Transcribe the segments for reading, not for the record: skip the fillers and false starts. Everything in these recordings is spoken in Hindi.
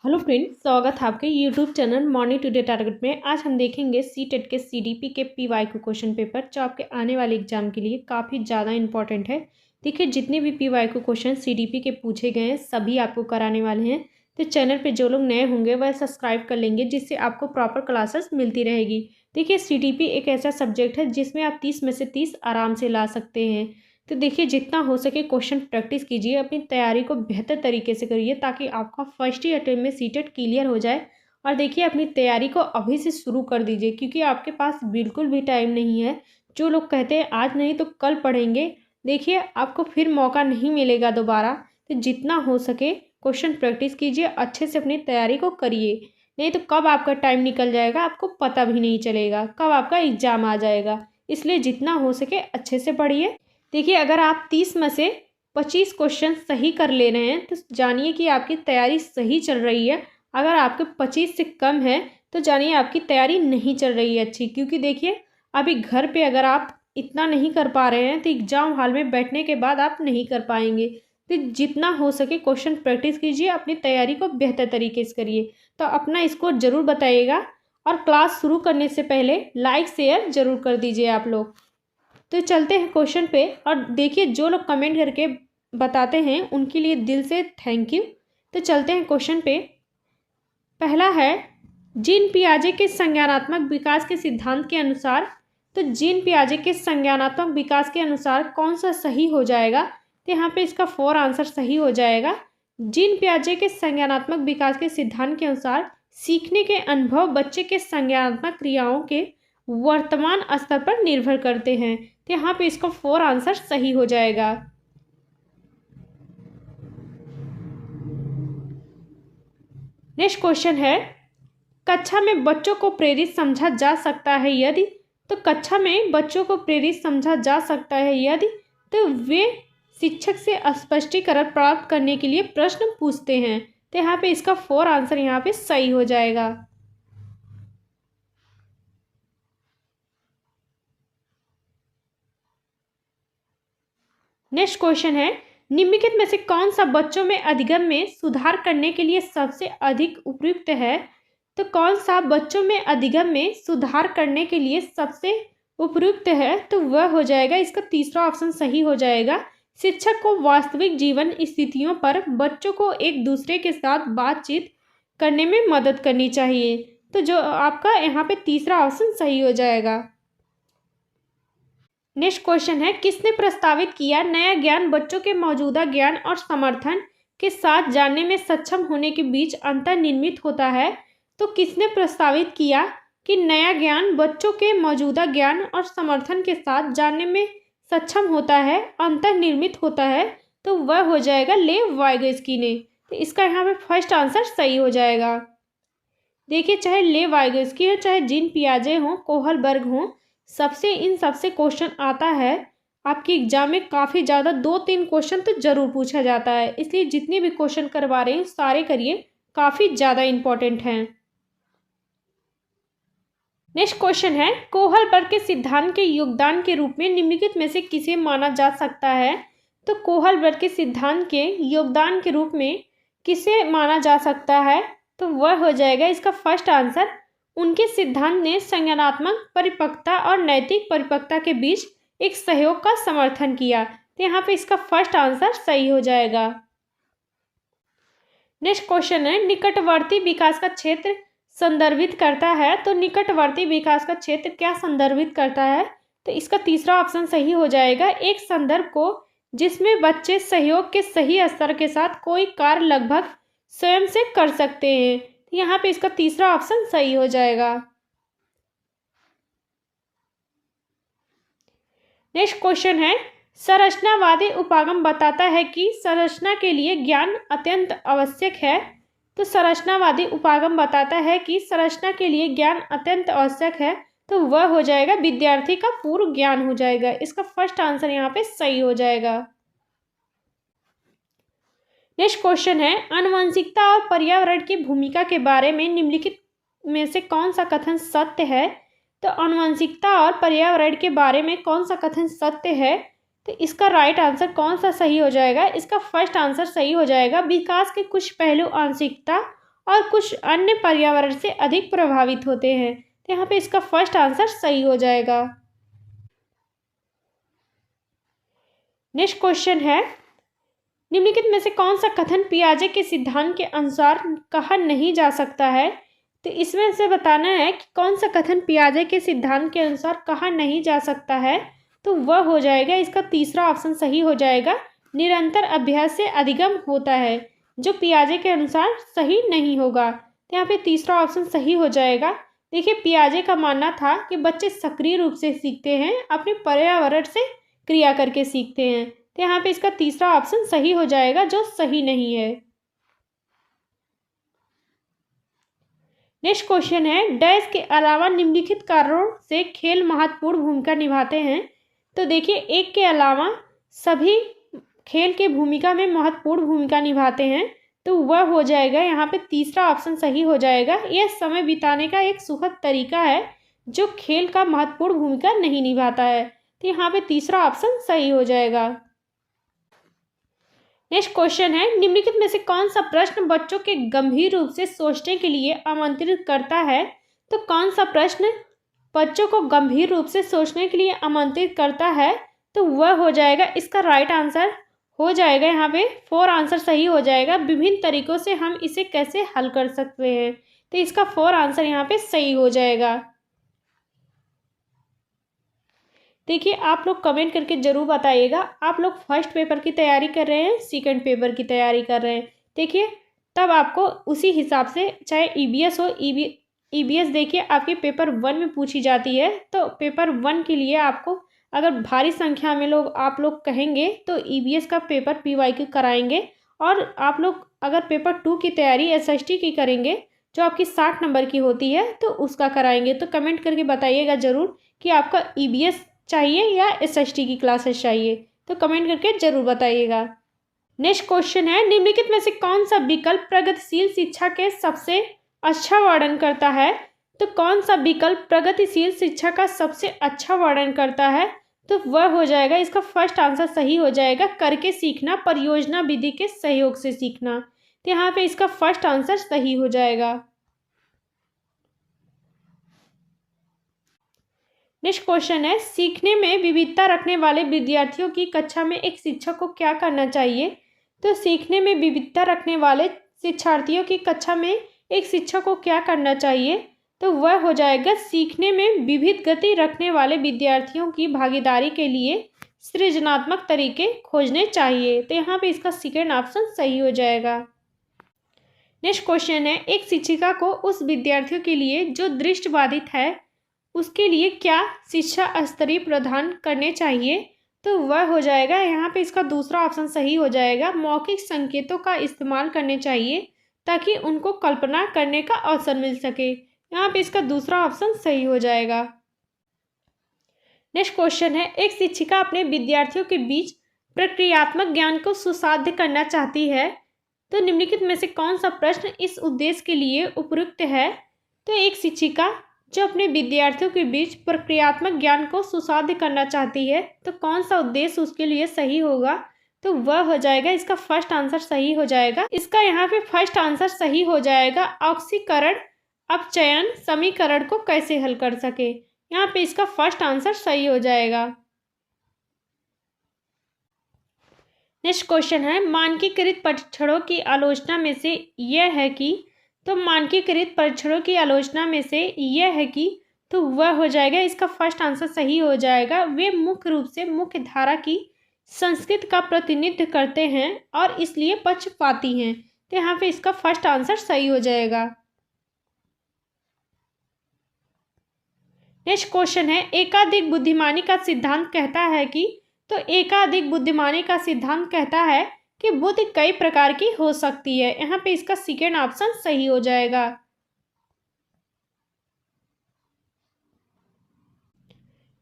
हेलो फ्रेंड्स, स्वागत है आपके YouTube channel morning today target में। आज हम देखेंगे सीटेट के सीडीपी के पीवाईक्यू क्वेश्चन पेपर जो आपके आने वाले एग्जाम के लिए काफ़ी ज़्यादा इंपॉर्टेंट है। देखिए, जितने भी पीवाईक्यू क्वेश्चन सीडीपी के पूछे गए हैं सभी आपको कराने वाले हैं। तो चैनल पे जो लोग नए होंगे वह सब्सक्राइब कर लेंगे, जिससे आपको प्रॉपर क्लासेस मिलती रहेगी। देखिए, सीडीपी एक ऐसा सब्जेक्ट है जिसमें आप 30 में से 30 आराम से ला सकते हैं। तो देखिए, जितना हो सके क्वेश्चन प्रैक्टिस कीजिए, अपनी तैयारी को बेहतर तरीके से करिए ताकि आपका फर्स्ट ही अटेम्प्ट में सीटेट क्लियर हो जाए। और देखिए, अपनी तैयारी को अभी से शुरू कर दीजिए क्योंकि आपके पास बिल्कुल भी टाइम नहीं है। जो लोग कहते हैं आज नहीं तो कल पढ़ेंगे, देखिए आपको फिर मौका नहीं मिलेगा दोबारा। तो जितना हो सके क्वेश्चन प्रैक्टिस कीजिए, अच्छे से अपनी तैयारी को करिए। नहीं तो कब आपका टाइम निकल जाएगा आपको पता भी नहीं चलेगा, कब आपका एग्जाम आ जाएगा। इसलिए जितना हो सके अच्छे से पढ़िए। देखिए, अगर आप 30 में से 25 क्वेश्चन सही कर ले रहे हैं तो जानिए कि आपकी तैयारी सही चल रही है। अगर आपके 25 से कम है तो जानिए आपकी तैयारी नहीं चल रही है अच्छी। क्योंकि देखिए, अभी घर पे अगर आप इतना नहीं कर पा रहे हैं तो एग्जाम हॉल में बैठने के बाद आप नहीं कर पाएंगे। तो जितना हो सके क्वेश्चन प्रैक्टिस कीजिए, अपनी तैयारी को बेहतर तरीके से करिए। तो अपना स्कोर ज़रूर बताइएगा और क्लास शुरू करने से पहले लाइक शेयर ज़रूर कर दीजिए आप लोग। तो चलते हैं क्वेश्चन पे। और देखिए, जो लोग कमेंट करके बताते हैं उनके लिए दिल से थैंक यू। तो चलते हैं क्वेश्चन पे। पहला है, जीन पियाजे के संज्ञानात्मक विकास के सिद्धांत के अनुसार। तो जीन पियाजे के संज्ञानात्मक विकास के अनुसार कौन सा सही हो जाएगा? तो यहाँ पे इसका 4 आंसर सही हो जाएगा। जीन पियाजे के संज्ञानात्मक विकास के सिद्धांत के अनुसार सीखने के अनुभव बच्चे के संज्ञानात्मक क्रियाओं के वर्तमान स्तर पर निर्भर करते हैं। तो यहाँ पे इसका 4 आंसर सही हो जाएगा। नेक्स्ट क्वेश्चन है, कक्षा में बच्चों को प्रेरित समझा जा सकता है यदि। तो कक्षा में बच्चों को प्रेरित समझा जा सकता है यदि तो वे शिक्षक से स्पष्टीकरण प्राप्त करने के लिए प्रश्न पूछते हैं। तो यहाँ पे इसका 4 आंसर यहाँ पे सही हो जाएगा। नेक्स्ट क्वेश्चन है, निम्नलिखित में से कौन सा बच्चों में अधिगम में सुधार करने के लिए सबसे अधिक उपयुक्त है? तो कौन सा बच्चों में अधिगम में सुधार करने के लिए सबसे उपयुक्त है? तो वह हो जाएगा, इसका तीसरा ऑप्शन सही हो जाएगा। शिक्षक को वास्तविक जीवन स्थितियों पर बच्चों को एक दूसरे के साथ बातचीत करने में मदद करनी चाहिए। तो जो आपका यहाँ पे तीसरा ऑप्शन सही हो जाएगा। नेक्स्ट क्वेश्चन है, किसने प्रस्तावित किया नया ज्ञान बच्चों के मौजूदा ज्ञान और समर्थन के साथ जानने में सक्षम होने के बीच अंतर्निर्मित होता है? तो किसने प्रस्तावित किया कि नया ज्ञान बच्चों के मौजूदा ज्ञान और समर्थन के साथ जानने में सक्षम होता है, अंतर्निर्मित होता है? तो वह हो जाएगा लेव वाइगोस्की ने। तो इसका यहाँ पे फर्स्ट आंसर सही हो जाएगा। देखिए, चाहे लेव वाइगोस्की हो, चाहे जीन पियाजे हो, कोहलबर्ग हो, इन सबसे क्वेश्चन आता है। आपके एग्जाम में काफ़ी ज़्यादा 2-3 क्वेश्चन तो जरूर पूछा जाता है। इसलिए जितने भी क्वेश्चन करवा रहे हैं सारे करिए, काफ़ी ज़्यादा इंपॉर्टेंट हैं। नेक्स्ट क्वेश्चन है, कोहलबर्ग के सिद्धांत के योगदान के रूप में निम्नलिखित में से किसे माना जा सकता है? तो कोहलबर्ग के सिद्धांत के योगदान के रूप में किसे माना जा सकता है? तो वह हो जाएगा, इसका फर्स्ट आंसर, उनके सिद्धांत ने संज्ञानात्मक परिपक्वता और नैतिक परिपक्वता के बीच एक सहयोग का समर्थन किया। तो यहाँ पे इसका फर्स्ट आंसर सही हो जाएगा। नेक्स्ट क्वेश्चन है, निकटवर्ती विकास का क्षेत्र संदर्भित करता है। तो निकटवर्ती विकास का क्षेत्र क्या संदर्भित करता है? तो इसका तीसरा ऑप्शन सही हो जाएगा, एक संदर्भ को जिसमें बच्चे सहयोग के सही स्तर के साथ कोई कार्य लगभग स्वयं से कर सकते हैं। यहाँ पे इसका तीसरा ऑप्शन सही हो जाएगा। नेक्स्ट क्वेश्चन है, संरचनावादी उपागम बताता है कि संरचना के लिए ज्ञान अत्यंत आवश्यक है। तो संरचनावादी उपागम बताता है कि संरचना के लिए ज्ञान अत्यंत आवश्यक है। तो वह हो जाएगा, विद्यार्थी का पूर्व ज्ञान हो जाएगा। इसका फर्स्ट आंसर यहाँ पे सही हो जाएगा। नेक्स्ट क्वेश्चन है, आनुवंशिकता और पर्यावरण की भूमिका के बारे में निम्नलिखित में से कौन सा कथन सत्य है? तो आनुवंशिकता और पर्यावरण के बारे में कौन सा कथन सत्य है? तो इसका राइट आंसर कौन सा सही हो जाएगा? इसका फर्स्ट आंसर सही हो जाएगा, विकास के कुछ पहलू आंशिकता और कुछ अन्य पर्यावरण से अधिक प्रभावित होते हैं। तो यहाँ पे इसका फर्स्ट आंसर सही हो जाएगा। नेक्स्ट क्वेश्चन है, निम्नलिखित में से कौन सा कथन पियाजे के सिद्धांत के अनुसार कहा नहीं जा सकता है? तो इसमें से बताना है कि कौन सा कथन पियाजे के सिद्धांत के अनुसार कहा नहीं जा सकता है। तो वह हो जाएगा, इसका तीसरा ऑप्शन सही हो जाएगा, निरंतर अभ्यास से अधिगम होता है, जो पियाजे के अनुसार सही नहीं होगा। तो यहाँ पे तीसरा ऑप्शन सही हो जाएगा। देखिए, पियाजे का मानना था कि बच्चे सक्रिय रूप से सीखते हैं, अपने पर्यावरण से क्रिया करके सीखते हैं। तो यहाँ पे इसका तीसरा ऑप्शन सही हो जाएगा, जो सही नहीं है। नेक्स्ट क्वेश्चन है, डैश के अलावा निम्नलिखित कारणों से खेल महत्वपूर्ण भूमिका निभाते हैं। तो देखिए, एक के अलावा सभी खेल के भूमिका में महत्वपूर्ण भूमिका निभाते हैं। तो वह हो जाएगा, यहाँ पे तीसरा ऑप्शन सही हो जाएगा। यह समय बिताने का एक सुखद तरीका है जो खेल का महत्वपूर्ण भूमिका नहीं निभाता है। तो यहाँ पे तीसरा ऑप्शन सही हो जाएगा। नेक्स्ट क्वेश्चन है, निम्नलिखित में से कौन सा प्रश्न बच्चों के गंभीर रूप से सोचने के लिए आमंत्रित करता है? तो कौन सा प्रश्न बच्चों को गंभीर रूप से सोचने के लिए आमंत्रित करता है? तो वह हो जाएगा, इसका राइट आंसर हो जाएगा, यहाँ पे 4 आंसर सही हो जाएगा, विभिन्न तरीकों से हम इसे कैसे हल कर सकते हैं। तो इसका 4 आंसर यहाँ पे सही हो जाएगा। देखिए, आप लोग कमेंट करके ज़रूर बताइएगा, आप लोग फर्स्ट पेपर की तैयारी कर रहे हैं, सेकंड पेपर की तैयारी कर रहे हैं। देखिए, तब आपको उसी हिसाब से, चाहे ईबीएस हो, ईबीएस देखिए आपके पेपर 1 में पूछी जाती है। तो पेपर 1 के लिए आपको अगर भारी संख्या में लोग आप लोग कहेंगे तो ईबीएस का पेपर पीवाईक्यू कराएंगे। और आप लोग अगर पेपर 2 की तैयारी एसएसटी की करेंगे, जो आपकी 60 नंबर की होती है, तो उसका कराएंगे। तो कमेंट करके बताइएगा ज़रूर कि आपका ईबीएस चाहिए या एसएसटी की क्लासेस चाहिए। तो कमेंट करके ज़रूर बताइएगा। नेक्स्ट क्वेश्चन है, निम्नलिखित में से कौन सा विकल्प प्रगतिशील शिक्षा के सबसे अच्छा वर्णन करता है? तो कौन सा विकल्प प्रगतिशील शिक्षा का सबसे अच्छा वर्णन करता है? तो वह हो जाएगा, इसका फर्स्ट आंसर सही हो जाएगा, करके सीखना, परियोजना विधि के सहयोग से सीखना। तो यहाँ पे इसका फर्स्ट आंसर सही हो जाएगा। नेक्स्ट क्वेश्चन है, सीखने में विविधता रखने वाले विद्यार्थियों की कक्षा में एक शिक्षक को क्या करना चाहिए? तो सीखने में विविधता रखने वाले शिक्षार्थियों की कक्षा में एक शिक्षक को क्या करना चाहिए? तो वह हो जाएगा, सीखने में विविध गति रखने वाले विद्यार्थियों की भागीदारी के लिए सृजनात्मक तरीके खोजने चाहिए। तो यहाँ पे इसका सेकेंड ऑप्शन सही हो जाएगा। नेक्स्ट क्वेश्चन है, एक शिक्षिका को उस विद्यार्थियों के लिए जो दृष्टिबाधित है उसके लिए क्या शिक्षा स्तरीय प्रदान करने चाहिए? तो वह हो जाएगा, यहाँ पे इसका दूसरा ऑप्शन सही हो जाएगा, मौखिक संकेतों का इस्तेमाल करने चाहिए ताकि उनको कल्पना करने का अवसर मिल सके। यहाँ पे इसका दूसरा ऑप्शन सही हो जाएगा। नेक्स्ट क्वेश्चन है, एक शिक्षिका अपने विद्यार्थियों के बीच प्रक्रियात्मक ज्ञान को सुसाध्य करना चाहती है। तो निम्नलिखित में से कौन सा प्रश्न इस उद्देश्य के लिए उपयुक्त है? तो एक शिक्षिका जो अपने विद्यार्थियों के बीच प्रक्रियात्मक ज्ञान को सुसाध्य करना चाहती है, तो कौन सा उद्देश्य उसके लिए सही होगा? तो वह हो जाएगा, इसका फर्स्ट आंसर सही हो जाएगा। इसका यहाँ पे फर्स्ट आंसर सही हो जाएगा, ऑक्सीकरण अपचयन समीकरण को कैसे हल कर सके। यहाँ पे इसका फर्स्ट आंसर सही हो जाएगा। नेक्स्ट क्वेश्चन है, मानकीकृत परीक्षणों की आलोचना में से यह है कि, तो मानकीकृत परीक्षणों की आलोचना में से यह है कि, तो वह हो जाएगा, इसका फर्स्ट आंसर सही हो जाएगा, वे मुख्य रूप से मुख्य धारा की संस्कृति का प्रतिनिधित्व करते हैं और इसलिए पक्षपाती हैं। तो यहाँ पे इसका फर्स्ट आंसर सही हो जाएगा। नेक्स्ट क्वेश्चन है, एकाधिक बुद्धिमानी का सिद्धांत कहता है कि, तो एकाधिक बुद्धिमानी का सिद्धांत कहता है कि बुद्धि कई प्रकार की हो सकती है। यहाँ पे इसका सेकेंड ऑप्शन सही हो जाएगा।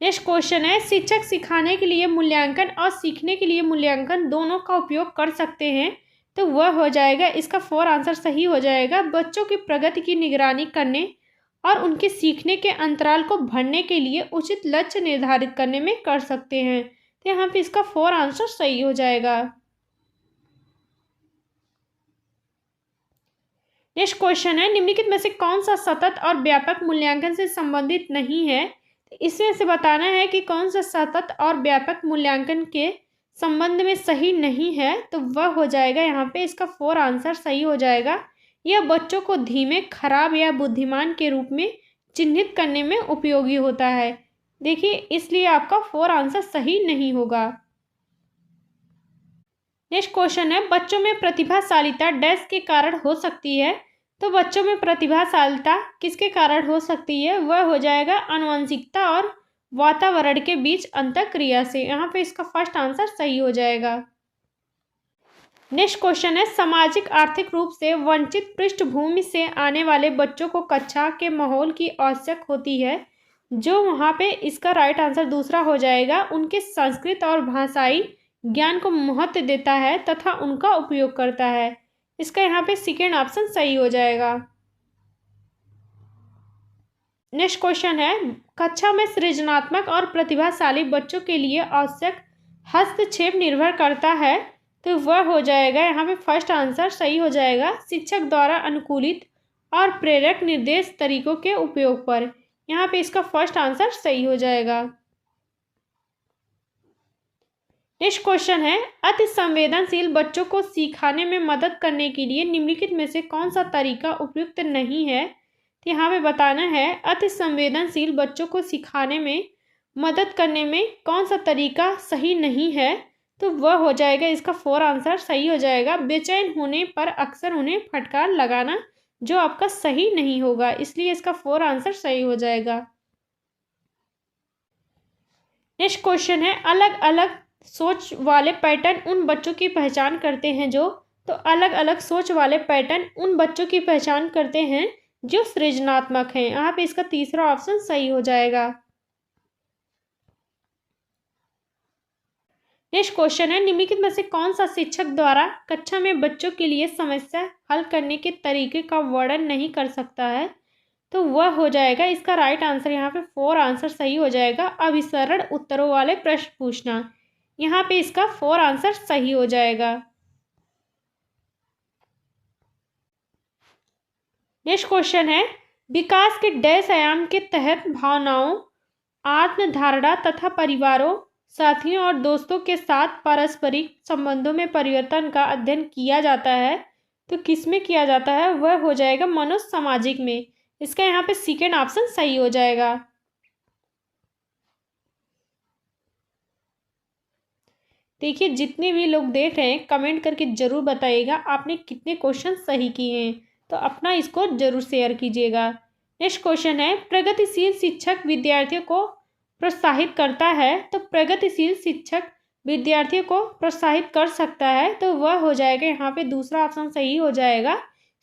नेक्स्ट क्वेश्चन है, शिक्षक सिखाने के लिए मूल्यांकन और सीखने के लिए मूल्यांकन दोनों का उपयोग कर सकते हैं। तो वह हो जाएगा, इसका 4 आंसर सही हो जाएगा, बच्चों की प्रगति की निगरानी करने और उनके सीखने के अंतराल को भरने के लिए उचित लक्ष्य निर्धारित करने में कर सकते हैं। तो यहाँ पे इसका 4 आंसर सही हो जाएगा। नेक्स्ट क्वेश्चन है, निम्नलिखित में से कौन सा सतत और व्यापक मूल्यांकन से संबंधित नहीं है। इसमें से बताना है कि कौन सा सतत और व्यापक मूल्यांकन के संबंध में सही नहीं है। तो वह हो जाएगा यहाँ पे इसका 4 आंसर सही हो जाएगा। यह बच्चों को धीमे, खराब या बुद्धिमान के रूप में चिन्हित करने में उपयोगी होता है। देखिए, इसलिए आपका 4 आंसर सही नहीं होगा। नेक्स्ट क्वेश्चन है, बच्चों में प्रतिभाशालीता डैश के कारण हो सकती है। तो बच्चों में प्रतिभाशालीता किसके कारण हो सकती है, वह हो जाएगा आनुवंशिकता और वातावरण के बीच अंतःक्रिया से। यहाँ पे इसका फर्स्ट आंसर सही हो जाएगा। नेक्स्ट क्वेश्चन है, सामाजिक आर्थिक रूप से वंचित पृष्ठभूमि से आने वाले बच्चों को कक्षा के माहौल की आवश्यक होती है। जो वहाँ पे इसका राइट आंसर दूसरा हो जाएगा, उनके संस्कृत और भाषाई ज्ञान को महत्व देता है तथा उनका उपयोग करता है। इसका यहाँ पे सेकेंड ऑप्शन सही हो जाएगा। नेक्स्ट क्वेश्चन है, कक्षा में सृजनात्मक और प्रतिभाशाली बच्चों के लिए आवश्यक हस्तक्षेप निर्भर करता है। तो वह हो जाएगा यहाँ पे फर्स्ट आंसर सही हो जाएगा, शिक्षक द्वारा अनुकूलित और प्रेरक निर्देश तरीकों के उपयोग पर। यहाँ पे इसका फर्स्ट आंसर सही हो जाएगा। नेक्स्ट क्वेश्चन है, अति संवेदनशील बच्चों को सिखाने में मदद करने के लिए निम्नलिखित में से कौन सा तरीका उपयुक्त नहीं है। तो यहाँ पे बताना है, अति संवेदनशील बच्चों को सिखाने में मदद करने में कौन सा तरीका सही नहीं है। तो वह हो जाएगा इसका 4 आंसर सही हो जाएगा, बेचैन होने पर अक्सर उन्हें फटकार लगाना, जो आपका सही नहीं होगा। इसलिए इसका 4 आंसर सही हो जाएगा। नेक्स्ट क्वेश्चन है, अलग अलग सोच वाले पैटर्न उन बच्चों की पहचान करते हैं जो। तो अलग अलग सोच वाले पैटर्न उन बच्चों की पहचान करते हैं जो सृजनात्मक हैं। यहाँ पे इसका तीसरा ऑप्शन सही हो जाएगा। नेक्स्ट क्वेश्चन है, निम्नलिखित में से कौन सा शिक्षक द्वारा कक्षा में बच्चों के लिए समस्या हल करने के तरीके का वर्णन नहीं कर सकता है। तो वह हो जाएगा इसका राइट आंसर, यहाँ पे 4 आंसर सही हो जाएगा, अभिसरण उत्तरों वाले प्रश्न पूछना। यहाँ पे इसका 4 आंसर सही हो जाएगा। नेक्स्ट क्वेश्चन है, विकास के डैश आयाम के तहत भावनाओं, आत्मधारणा तथा परिवारों, साथियों और दोस्तों के साथ पारस्परिक संबंधों में परिवर्तन का अध्ययन किया जाता है। तो किस में किया जाता है, वह हो जाएगा मनोसामाजिक में। इसका यहाँ पे सेकेंड ऑप्शन सही हो जाएगा। देखिए, जितने भी लोग देख रहे हैं कमेंट करके जरूर बताइएगा आपने कितने क्वेश्चन सही किए हैं। तो अपना स्कोर जरूर शेयर कीजिएगा। नेक्स्ट क्वेश्चन है, प्रगतिशील शिक्षक विद्यार्थियों को प्रोत्साहित करता है। तो प्रगतिशील शिक्षक विद्यार्थियों को प्रोत्साहित कर सकता है। तो वह हो जाएगा यहाँ पे दूसरा ऑप्शन सही हो जाएगा,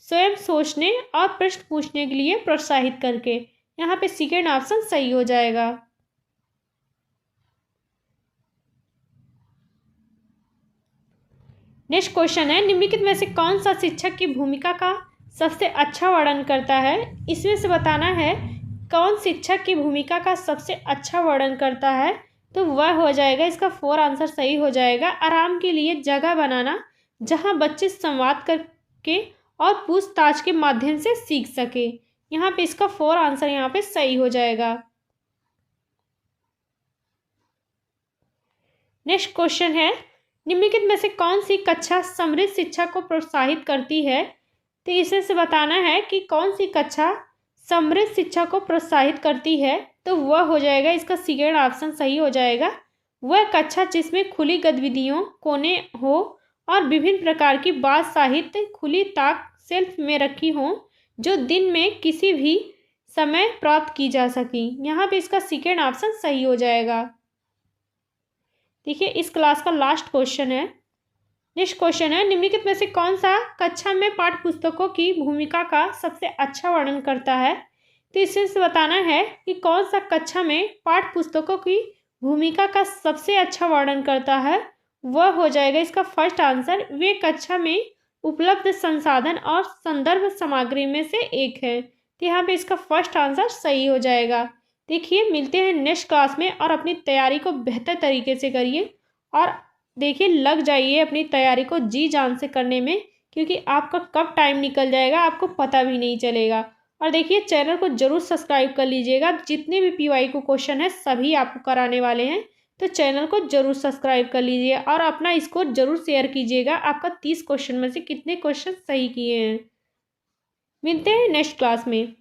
स्वयं सोचने और प्रश्न पूछने के लिए प्रोत्साहित करके। यहाँ पे सेकेंड ऑप्शन सही हो जाएगा। नेक्स्ट क्वेश्चन है, निम्नलिखित में से कौन सा शिक्षक की भूमिका का सबसे अच्छा वर्णन करता है। इसमें से बताना है कौन शिक्षक की भूमिका का सबसे अच्छा वर्णन करता है। तो वह हो जाएगा इसका 4 आंसर सही हो जाएगा, आराम के लिए जगह बनाना जहां बच्चे संवाद करके और पूछताछ के माध्यम से सीख सके। यहाँ पे इसका 4 आंसर यहाँ पे सही हो जाएगा। नेक्स्ट क्वेश्चन है, निम्नलिखित में से कौन सी कक्षा समृद्ध शिक्षा को प्रोत्साहित करती है। तो इसे से बताना है कि कौन सी कक्षा समृद्ध शिक्षा को प्रोत्साहित करती है। तो वह हो जाएगा इसका सेकेंड ऑप्शन सही हो जाएगा, वह कक्षा जिसमें खुली गतिविधियों, कोने हो और विभिन्न प्रकार की बात साहित्य खुली ताक सेल्फ में रखी हो, जो दिन में किसी भी समय प्राप्त की जा सकी। यहाँ पे इसका सेकेंड ऑप्शन सही हो जाएगा। देखिए, इस क्लास का लास्ट क्वेश्चन है। नेक्स्ट क्वेश्चन है, निम्नलिखित में से कौन सा कक्षा में पाठ्य पुस्तकों की भूमिका का सबसे अच्छा वर्णन करता है। तो इससे बताना है कि कौन सा कक्षा में पाठ्य पुस्तकों की भूमिका का सबसे अच्छा वर्णन करता है। वह हो जाएगा इसका फर्स्ट आंसर, वे कक्षा में उपलब्ध संसाधन और संदर्भ सामग्री में से एक है। तो यहाँ पे इसका फर्स्ट आंसर सही हो जाएगा। देखिए, मिलते हैं नेक्स्ट क्लास में और अपनी तैयारी को बेहतर तरीके से करिए और देखिए लग जाइए अपनी तैयारी को जी जान से करने में, क्योंकि आपका कब टाइम निकल जाएगा आपको पता भी नहीं चलेगा। और देखिए चैनल को ज़रूर सब्सक्राइब कर लीजिएगा, जितने भी PYQ क्वेश्चन है सभी आपको कराने वाले हैं, तो चैनल को ज़रूर सब्सक्राइब कर लीजिए और अपना स्कोर ज़रूर शेयर कीजिएगा, आपका 30 क्वेश्चन में से कितने क्वेश्चन सही किए हैं। मिलते हैं नेक्स्ट क्लास में।